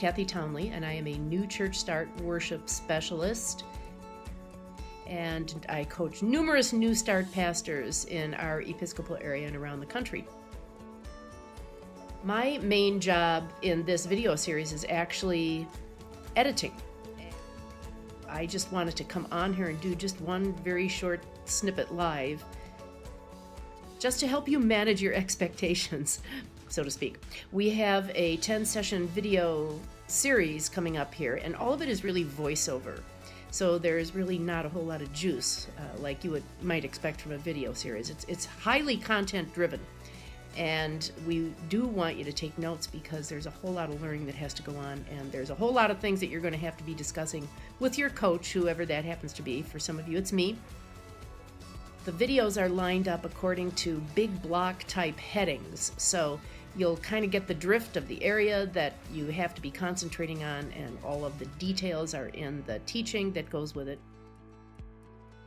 Kathy Townley, and I am a New Church Start worship specialist. And I coach numerous New Start pastors in our Episcopal area and around the country. My main job in this video series is actually editing. I just wanted to come on here and do just one very short snippet live, just to help you manage your expectations, so to speak. We have a 10-session video series coming up here, and all of it is really voiceover. So there's really not a whole lot of juice like you might expect from a video series. It's highly content driven, and we do want you to take notes because there's a whole lot of learning that has to go on, and there's a whole lot of things that you're going to have to be discussing with your coach, whoever that happens to be. For some of you, it's me. The videos are lined up according to big block type headings, so you'll kind of get the drift of the area that you have to be concentrating on, and all of the details are in the teaching that goes with it.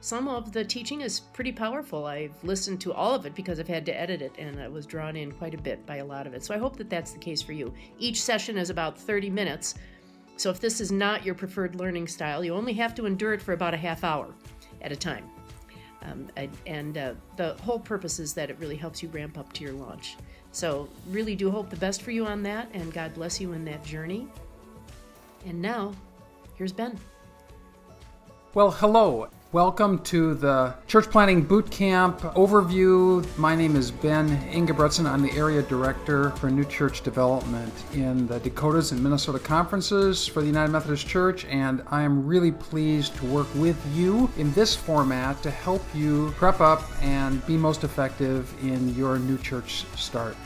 Some of the teaching is pretty powerful. I've listened to all of it because I've had to edit it, and I was drawn in quite a bit by a lot of it. So I hope that that's the case for you. Each session is about 30 minutes, so if this is not your preferred learning style, you only have to endure it for about a half hour at a time. The whole purpose is that it really helps you ramp up to your launch. So really do hope the best for you on that, and God bless you in that journey. And now, here's Ben. Well, hello. Welcome to the Church Planting Boot Camp overview. My name is Ben Ingebretson. I'm the area director for New Church Development in the Dakotas and Minnesota conferences for the United Methodist Church, and I am really pleased to work with you in this format to help you prep up and be most effective in your new church start.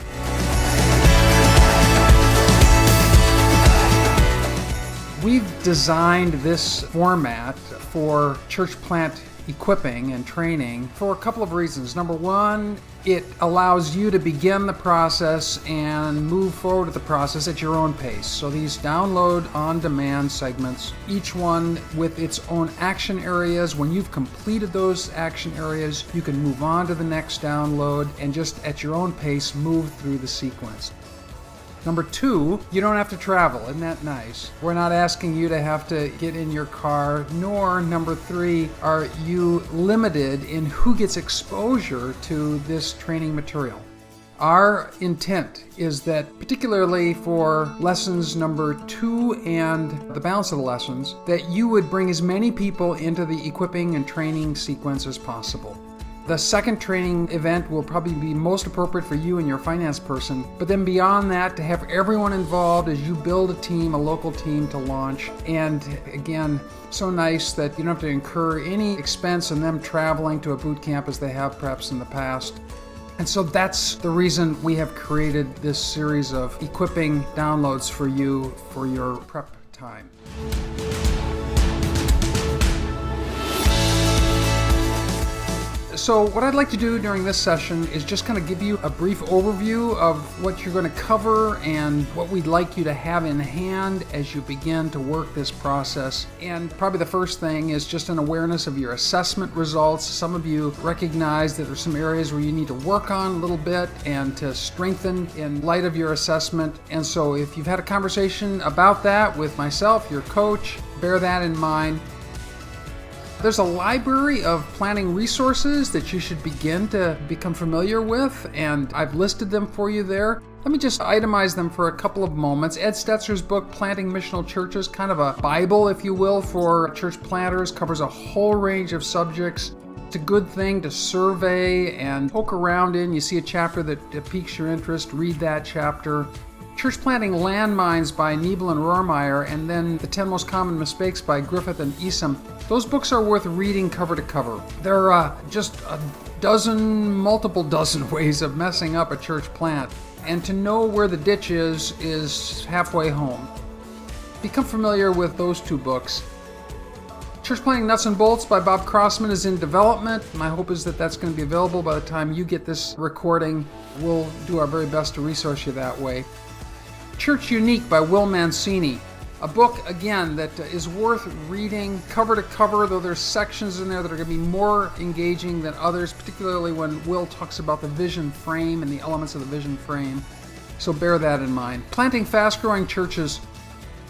We've designed this format for church plant equipping and training for a couple of reasons. Number one, it allows you to begin the process and move forward with the process at your own pace. So these download on-demand segments, each one with its own action areas. When you've completed those action areas, you can move on to the next download and just at your own pace move through the sequence. Number two, you don't have to travel. Isn't that nice? We're not asking you to have to get in your car, nor, number three, are you limited in who gets exposure to this training material. Our intent is that, particularly for lessons number 2 and the balance of the lessons, that you would bring as many people into the equipping and training sequence as possible. The second training event will probably be most appropriate for you and your finance person, but then beyond that, to have everyone involved as you build a team, a local team to launch. And again, so nice that you don't have to incur any expense in them traveling to a boot camp as they have perhaps in the past. And so that's the reason we have created this series of equipping downloads for you for your prep time. So what I'd like to do during this session is just kind of give you a brief overview of what you're going to cover and what we'd like you to have in hand as you begin to work this process. And probably the first thing is just an awareness of your assessment results. Some of you recognize that there's some areas where you need to work on a little bit and to strengthen in light of your assessment. And so if you've had a conversation about that with myself, your coach, bear that in mind. There's a library of planning resources that you should begin to become familiar with, and I've listed them for you there. Let me just itemize them for a couple of moments. Ed Stetzer's book, Planting Missional Churches, kind of a Bible, if you will, for church planters, covers a whole range of subjects. It's a good thing to survey and poke around in. You see a chapter that piques your interest, read that chapter. Church Planting Landmines by Niebel and Rohrmeyer, and then The 10 Most Common Mistakes by Griffith and Easom. Those books are worth reading cover to cover. There are just multiple dozen ways of messing up a church plant, and to know where the ditch is halfway home. Become familiar with those two books. Church Planting Nuts and Bolts by Bob Crossman is in development. My hope is that that's going to be available by the time you get this recording. We'll do our very best to resource you that way. Church Unique by Will Mancini. A book, again, that is worth reading cover to cover, though there's sections in there that are going to be more engaging than others, particularly when Will talks about the vision frame and the elements of the vision frame. So bear that in mind. Planting Fast-Growing Churches.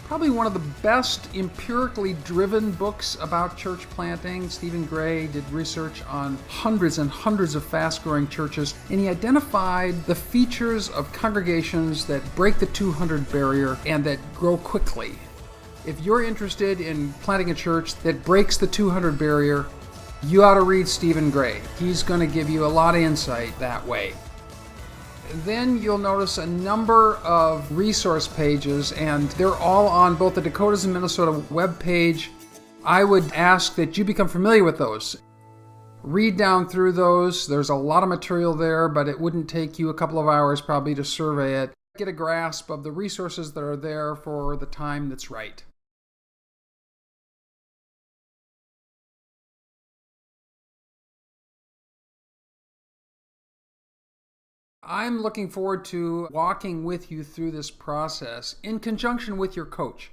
probably one of the best empirically driven books about church planting. Stephen Gray did research on hundreds and hundreds of fast-growing churches, and he identified the features of congregations that break the 200 barrier and that grow quickly. If you're interested in planting a church that breaks the 200 barrier, you ought to read Stephen Gray. He's going to give you a lot of insight that way. Then you'll notice a number of resource pages, and they're all on both the Dakotas and Minnesota webpage. I would ask that you become familiar with those. Read down through those. There's a lot of material there, but it wouldn't take you a couple of hours probably to survey it. Get a grasp of the resources that are there for the time that's right. I'm looking forward to walking with you through this process in conjunction with your coach.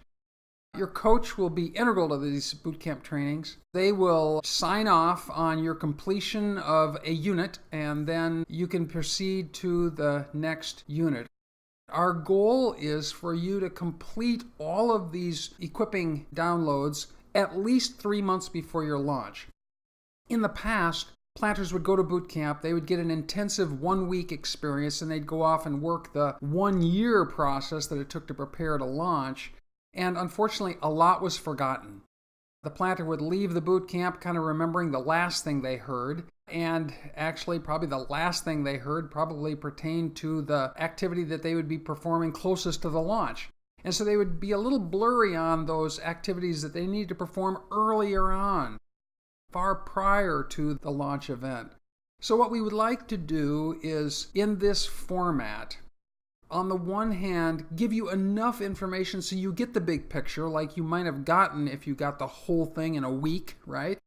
Your coach will be integral to these bootcamp trainings. They will sign off on your completion of a unit, and then you can proceed to the next unit. Our goal is for you to complete all of these equipping downloads at least 3 months before your launch. In the past, planters would go to boot camp, they would get an intensive 1-week experience, and they'd go off and work the 1-year process that it took to prepare to launch. And unfortunately, a lot was forgotten. The planter would leave the boot camp kind of remembering the last thing they heard, and actually probably the last thing they heard probably pertained to the activity that they would be performing closest to the launch. And so they would be a little blurry on those activities that they needed to perform earlier on, far prior to the launch event. So what we would like to do is, in this format, on the one hand, give you enough information so you get the big picture like you might have gotten if you got the whole thing in a week, right?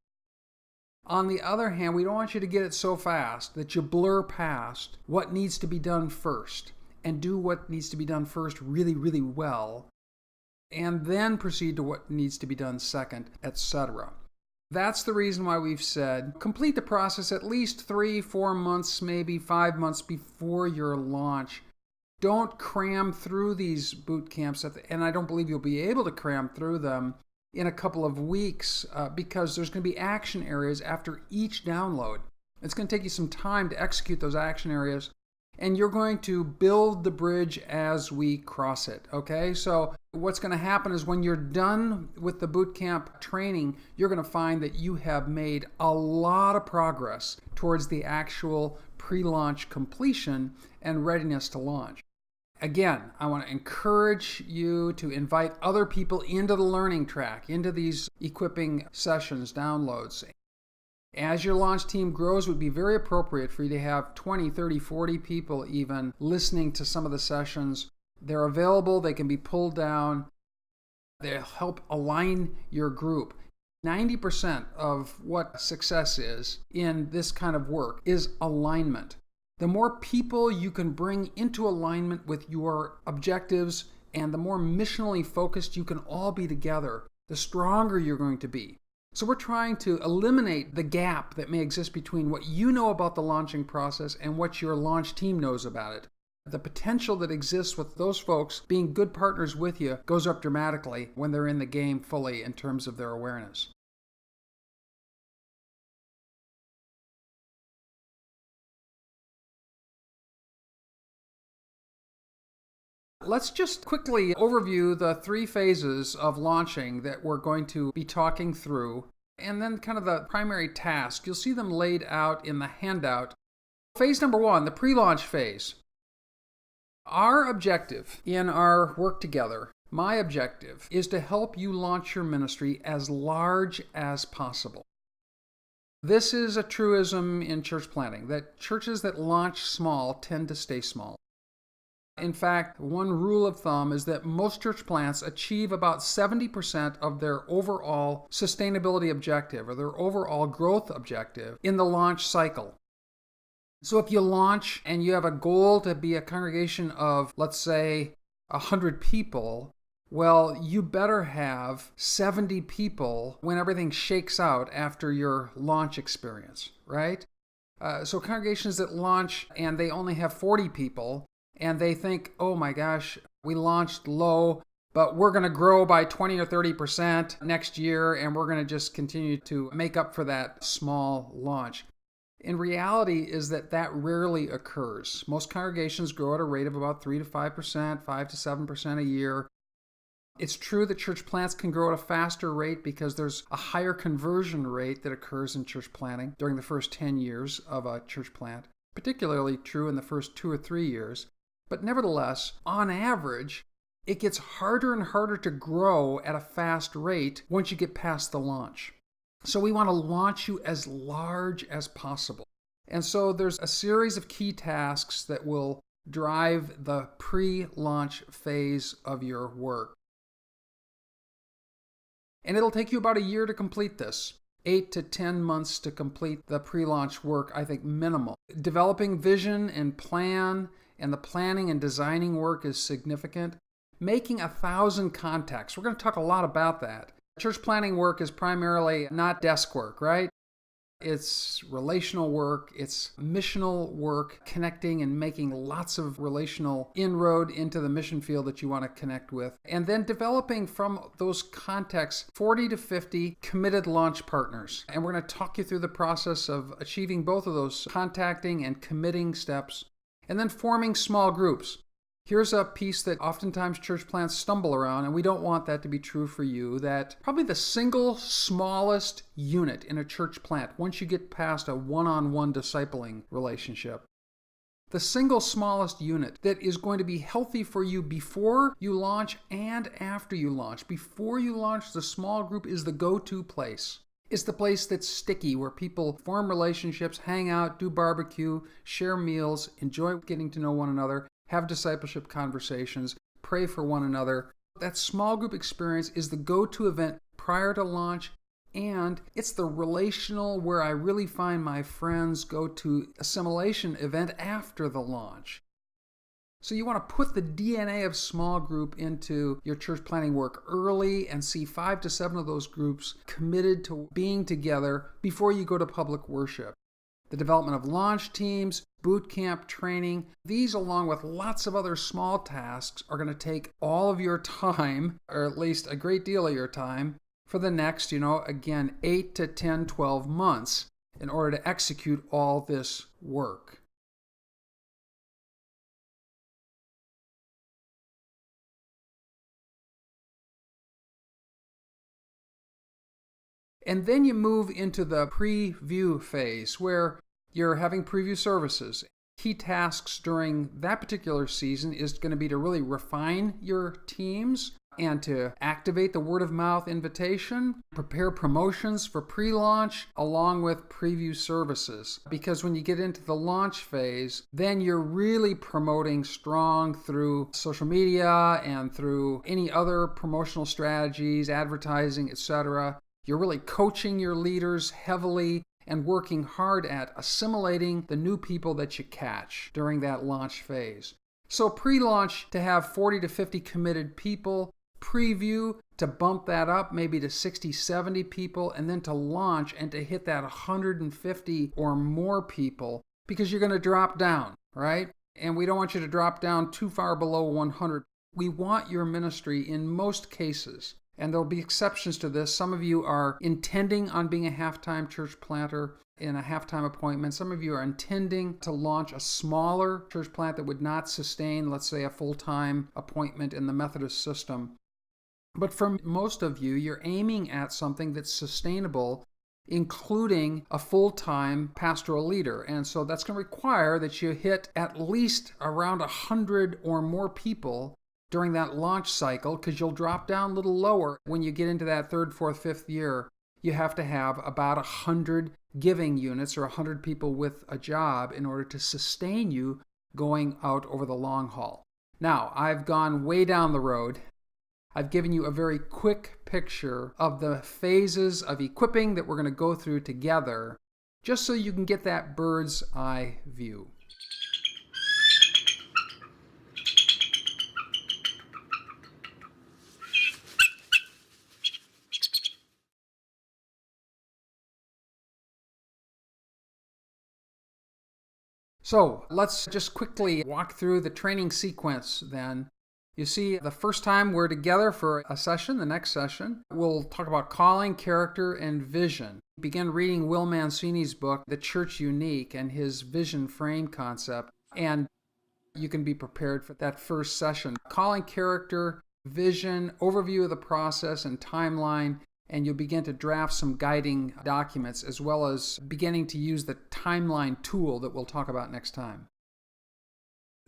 On the other hand, we don't want you to get it so fast that you blur past what needs to be done first and do what needs to be done first really, really well, and then proceed to what needs to be done second, etc. That's the reason why we've said complete the process at least 3-4 months, maybe 5 months before your launch. Don't cram through these boot camps, and I don't believe you'll be able to cram through them in a couple of weeks because there's going to be action areas after each download. It's going to take you some time to execute those action areas, and you're going to build the bridge as we cross it, okay? So what's going to happen is when you're done with the bootcamp training, you're going to find that you have made a lot of progress towards the actual pre-launch completion and readiness to launch. Again, I want to encourage you to invite other people into the learning track, into these equipping sessions, downloads. As your launch team grows, it would be very appropriate for you to have 20, 30, 40 people even listening to some of the sessions. They're available, they can be pulled down, they'll help align your group. 90% of what success is in this kind of work is alignment. The more people you can bring into alignment with your objectives and the more missionally focused you can all be together, the stronger you're going to be. So we're trying to eliminate the gap that may exist between what you know about the launching process and what your launch team knows about it. The potential that exists with those folks being good partners with you goes up dramatically when they're in the game fully in terms of their awareness. Let's just quickly overview the 3 phases of launching that we're going to be talking through, and then kind of the primary task. You'll see them laid out in the handout. Phase number 1, the pre-launch phase. Our objective in our work together, my objective, is to help you launch your ministry as large as possible. This is a truism in church planting, that churches that launch small tend to stay small. In fact, one rule of thumb is that most church plants achieve about 70% of their overall sustainability objective or their overall growth objective in the launch cycle. So if you launch and you have a goal to be a congregation of, let's say, 100 people, well, you better have 70 people when everything shakes out after your launch experience, right? So congregations that launch and they only have 40 people, and they think, oh my gosh, we launched low, but we're going to grow by 20 or 30% next year, and we're going to just continue to make up for that small launch. In reality is that rarely occurs. Most congregations grow at a rate of about 3 to 5%, 5 to 7% a year. It's true that church plants can grow at a faster rate because there's a higher conversion rate that occurs in church planting during the first 10 years of a church plant, particularly true in the first 2 or 3 years. But nevertheless, on average, it gets harder and harder to grow at a fast rate once you get past the launch. So we want to launch you as large as possible. And so there's a series of key tasks that will drive the pre-launch phase of your work. And it'll take you about a year to complete this. 8 to 10 months to complete the pre-launch work, I think minimal. Developing vision and plan, and the planning and designing work is significant. Making 1,000 contacts. We're going to talk a lot about that. Church planting work is primarily not desk work, right? It's relational work, it's missional work, connecting and making lots of relational inroad into the mission field that you want to connect with. And then developing from those contacts 40 to 50 committed launch partners. And we're going to talk you through the process of achieving both of those contacting and committing steps. And then forming small groups. Here's a piece that oftentimes church plants stumble around, and we don't want that to be true for you, that probably the single smallest unit in a church plant, once you get past a one-on-one discipling relationship, the single smallest unit that is going to be healthy for you before you launch and after you launch. Before you launch, the small group is the go-to place. It's the place that's sticky, where people form relationships, hang out, do barbecue, share meals, enjoy getting to know one another, have discipleship conversations, pray for one another. That small group experience is the go-to event prior to launch, and it's the relational, where I really find my friends, go-to assimilation event after the launch. So you want to put the DNA of small group into your church planting work early and see 5 to 7 of those groups committed to being together before you go to public worship. The development of launch teams, boot camp training, these along with lots of other small tasks are going to take all of your time, or at least a great deal of your time, for the next, again, 8 to 10, 12 months in order to execute all this work. And then you move into the preview phase, where you're having preview services. Key tasks during that particular season is going to be to really refine your teams and to activate the word of mouth invitation, prepare promotions for pre-launch along with preview services. Because when you get into the launch phase, then you're really promoting strong through social media and through any other promotional strategies, advertising, etc. You're really coaching your leaders heavily and working hard at assimilating the new people that you catch during that launch phase. So pre-launch to have 40 to 50 committed people, preview to bump that up maybe to 60, 70 people, and then to launch and to hit that 150 or more people, because you're going to drop down, right? And we don't want you to drop down too far below 100. We want your ministry in most cases, and there'll be exceptions to this. Some of you are intending on being a half-time church planter in a half-time appointment. Some of you are intending to launch a smaller church plant that would not sustain, let's say, a full-time appointment in the Methodist system. But for most of you, you're aiming at something that's sustainable, including a full-time pastoral leader. And so that's going to require that you hit at least around 100 or more people during that launch cycle, because you'll drop down a little lower when you get into that 3rd, 4th, 5th year. You have to have about 100 giving units or 100 people with a job in order to sustain you going out over the long haul. Now, I've gone way down the road. I've given you a very quick picture of the phases of equipping that we're going to go through together, just so you can get that bird's eye view. So let's just quickly walk through the training sequence then. You see, the first time we're together for a session, the next session, we'll talk about calling, character, and vision. Begin reading Will Mancini's book, The Church Unique, and his vision frame concept, and you can be prepared for that first session. Calling, character, vision, overview of the process and timeline, and you'll begin to draft some guiding documents, as well as beginning to use the timeline tool that we'll talk about next time.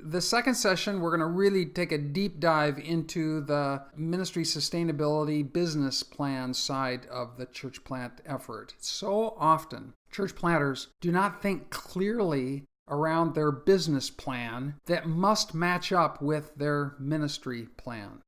The second session, we're going to really take a deep dive into the ministry sustainability business plan side of the church plant effort. So often, church planters do not think clearly around their business plan that must match up with their ministry plan.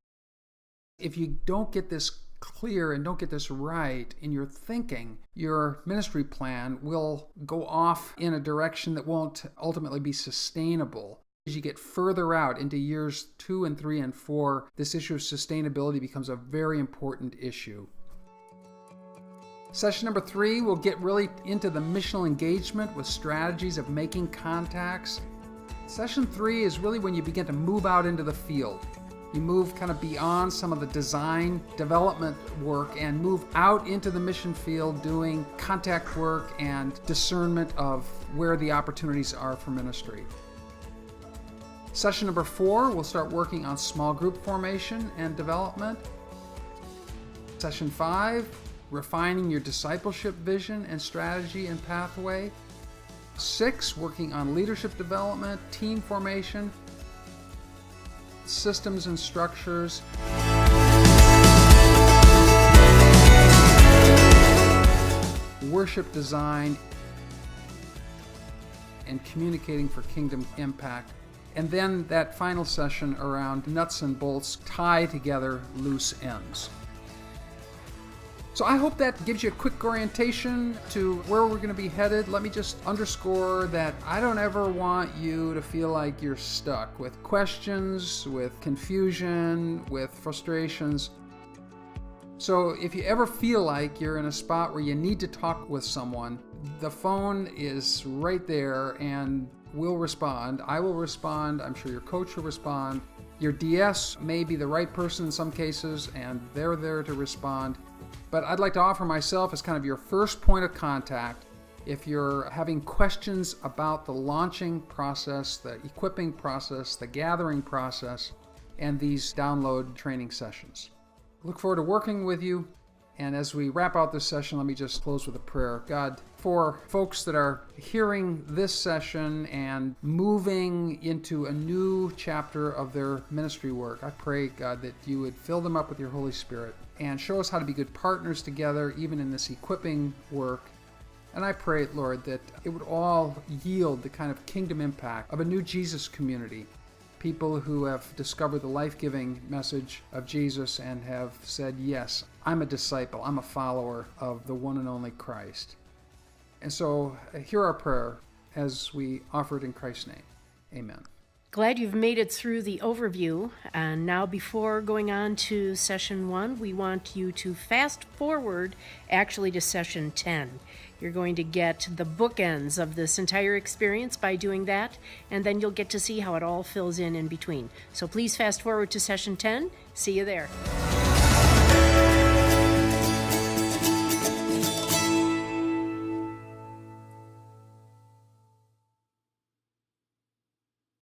If you don't get this clear and don't get this right in your thinking, your ministry plan will go off in a direction that won't ultimately be sustainable. As you get further out into years 2 and 3 and 4, this issue of sustainability becomes a very important issue. Session number 3, we'll get really into the missional engagement with strategies of making contacts. Session 3 is really when you begin to move out into the field. You move kind of beyond some of the design development work and move out into the mission field doing contact work and discernment of where the opportunities are for ministry. Session number 4, we'll start working on small group formation and development. Session 5, refining your discipleship vision and strategy and pathway. 6, working on leadership development, team formation, systems and structures. Worship design and communicating for kingdom impact. And then that final session around nuts and bolts, tie together loose ends. So I hope that gives you a quick orientation to where we're going to be headed. Let me just underscore that I don't ever want you to feel like you're stuck with questions, with confusion, with frustrations. So if you ever feel like you're in a spot where you need to talk with someone, the phone is right there and we'll respond. I will respond. I'm sure your coach will respond. Your DS may be the right person in some cases, and they're there to respond. But I'd like to offer myself as kind of your first point of contact if you're having questions about the launching process, the equipping process, the gathering process, and these download training sessions. Look forward to working with you. And as we wrap out this session, let me just close with a prayer. God, for folks that are hearing this session and moving into a new chapter of their ministry work, I pray, God, that you would fill them up with your Holy Spirit and show us how to be good partners together, even in this equipping work. And I pray, Lord, that it would all yield the kind of kingdom impact of a new Jesus community. People who have discovered the life-giving message of Jesus and have said, yes, I'm a disciple, I'm a follower of the one and only Christ. And so hear our prayer as we offer it in Christ's name. Amen. Glad you've made it through the overview. And now before going on to session 1, we want you to fast forward actually to session 10. You're going to get the bookends of this entire experience by doing that, and then you'll get to see how it all fills in between. So please fast forward to session 10. See you there.